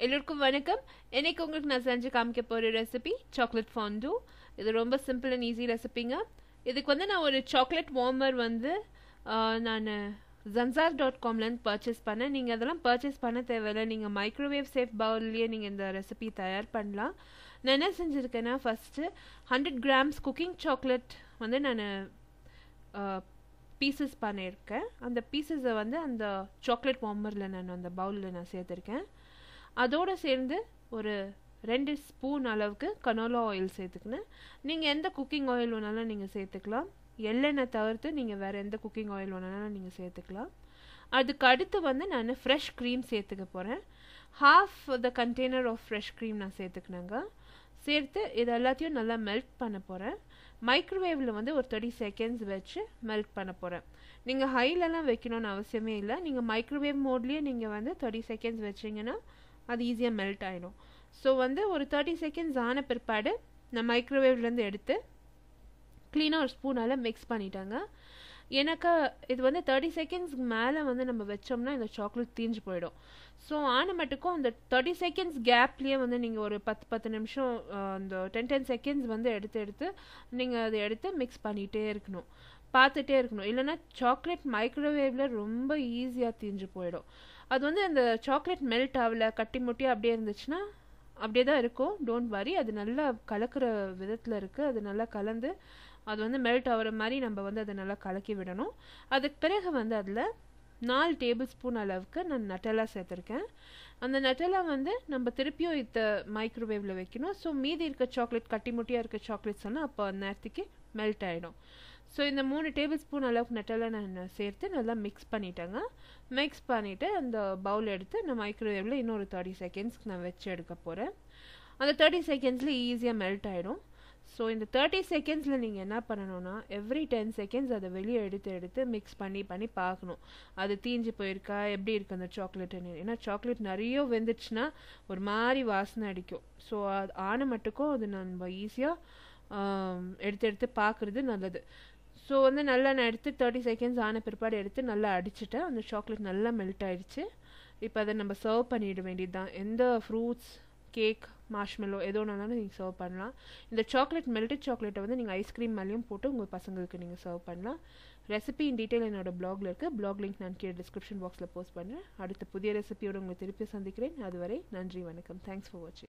எல்லோருக்கும் வணக்கம். இன்னைக்கு உங்களுக்கு நான் செஞ்சு காமிக்க போகிற ரெசிபி சாக்லேட் ஃபாண்டூ. இது ரொம்ப சிம்பிள் அண்ட் ஈஸி ரெசிபிங்க. இதுக்கு வந்து நான் ஒரு சாக்லேட் வார்மர் வந்து நான் zanzar.comலேருந்து பர்ச்சேஸ் பண்ணேன். நீங்கள் அதெல்லாம் பர்ச்சேஸ் பண்ண தேவையில்லை. நீங்கள் மைக்ரோவேவ் சேஃப் பவுல்லையே நீங்கள் இந்த ரெசிபி தயார் பண்ணலாம். நான் என்ன செஞ்சுருக்கேன்னா, ஃபஸ்ட்டு 100 grams குக்கிங் சாக்லேட் வந்து நான் பீசஸ் பண்ணியிருக்கேன். அந்த பீசஸை வந்து அந்த சாக்லேட் வார்மரில் நான் அந்த பவுலில் நான் சேர்த்துருக்கேன். அதோடு சேர்ந்து ஒரு 2 ஸ்பூன் அளவுக்கு கனோலா ஆயில் சேர்த்துக்கினேன். நீங்கள் எந்த குக்கிங் ஆயில் வேணாலும் நீங்கள் சேர்த்துக்கலாம். எள்ளெண்ணெய் தவிர்த்து நீங்கள் வேறு எந்த குக்கிங் ஆயில் வேணாலும் நீங்கள் சேர்த்துக்கலாம். அதுக்கு அடுத்து வந்து நான் ஃப்ரெஷ் க்ரீம் சேர்த்துக்க போகிறேன். half the container of fresh cream நான் சேர்த்துக்கினேங்க. சேர்த்து இது எல்லாத்தையும் நல்லா மெல்ட் பண்ண போகிறேன். மைக்ரோவேவில் வந்து ஒரு 30 seconds வச்சு மெல்ட் பண்ண போகிறேன். நீங்கள் ஹைலெலாம் வைக்கணும்னு அவசியமே இல்லை. நீங்கள் மைக்ரோவேவ் மோட்லேயே நீங்கள் வந்து 30 seconds வச்சிங்கன்னா அது ஈஸியாக மெல்ட் ஆகிடும். ஸோ வந்து ஒரு 30 seconds ஆன பிற்பாடு நான் மைக்ரோவேவ்லேருந்து எடுத்து க்ளீனாக ஒரு ஸ்பூனால் மிக்ஸ் பண்ணிட்டாங்க. எனக்கு இது வந்து 30 seconds மேலே வந்து நம்ம வச்சோம்னா இந்த சாக்லேட் தீஞ்சு போயிடும். ஸோ ஆன மட்டுக்கும் அந்த 30 seconds கேப்லேயே வந்து நீங்கள் ஒரு 10 நிமிஷம் அந்த 10 seconds வந்து எடுத்து நீங்கள் அதை எடுத்து மிக்ஸ் பண்ணிகிட்டே இருக்கணும், பார்த்துட்டே இருக்கணும். இல்லைன்னா சாக்லேட் மைக்ரோவேவில் ரொம்ப ஈஸியாக தீஞ்சு போயிடும். அது வந்து அந்த சாக்லேட் மெல்ட் ஆகலை, கட்டி முட்டியாக அப்படியே இருந்துச்சுன்னா அப்படியே தான் இருக்கும். டோன்ட் வரி, அது நல்லா கலக்கிற விதத்தில் இருக்குது. அது நல்லா கலந்து அது வந்து மெல்ட் ஆகிற மாதிரி நம்ம வந்து அதை நல்லா கலக்கி விடணும். அதுக்கு பிறகு வந்து அதில் 4 tablespoon அளவுக்கு நான் நட்டெல்லா சேர்த்துருக்கேன். அந்த நட்டெல்லா வந்து நம்ம திருப்பியும் இதை மைக்ரோவேவில் வைக்கணும். ஸோ மீதி இருக்க சாக்லேட், கட்டி முட்டியாக இருக்க சாக்லேட்ஸ் எல்லாம் அப்போ அந்த நேரத்துக்கு மெல்ட் ஆகிடும். ஸோ இந்த 3 tablespoon அளவுக்கு நட்டெல்லா நான் சேர்த்து நல்லா மிக்ஸ் பண்ணிட்டேங்க. மிக்ஸ் பண்ணிவிட்டு அந்த பவுல் எடுத்து நான் மைக்ரோவேவில் இன்னொரு 30 seconds நான் வச்சு எடுக்க போகிறேன். அந்த 30 seconds ஈஸியாக மெல்ட் ஆகிடும். ஸோ இந்த 30 seconds நீங்கள் என்ன பண்ணணும்னா, எவ்ரி 10 seconds அதை வெளியே எடுத்து மிக்ஸ் பண்ணி பார்க்கணும் அது தீஞ்சு போயிருக்கா, எப்படி இருக்குது அந்த சாக்லேட்டுன்னு. ஏன்னா சாக்லேட் நிறைய வெந்துச்சுன்னா ஒரு மாதிரி வாசனை அடிக்கும். ஸோ அது ஆன மட்டுக்கும் அது நம்ம ஈஸியாக எடுத்து பார்க்குறது நல்லது. ஸோ வந்து நல்லா நான் எடுத்து 30 seconds ஆன பிற்பாடு எடுத்து நல்லா அடிச்சுட்டேன். அந்த சாக்லேட் நல்லா மெல்ட் ஆகிடுச்சு. இப்போ அதை நம்ம சர்வ் பண்ணிட வேண்டியது தான். எந்த ஃப்ரூட்ஸ், கேக், மார்ஷ்மெல்லோ எதோ ஒன்றாலும் நீங்கள் சர்வ் பண்ணலாம். இந்த சாக்லேட் மெல்டட் சாக்லேட்டை வந்து நீங்கள் ஐஸ்கிரீம் மேலேயும் போட்டு உங்கள் பசங்களுக்கு நீங்கள் சர்வ் பண்ணலாம். ரெசிபி இன் டீட்டெயில் என்னோடய ப்ளாகில் இருக்குது. ப்ளாக் லிங்க் நான் கீழே டிஸ்கிரிப்ஷன் பாக்ஸில் போஸ்ட் பண்ணுறேன். அடுத்த புதிய ரெசிபியோடு உங்களை திருப்பி சந்திக்கிறேன். அதுவரை நன்றி, வணக்கம். தேங்க்ஸ் ஃபார் வாட்சிங்.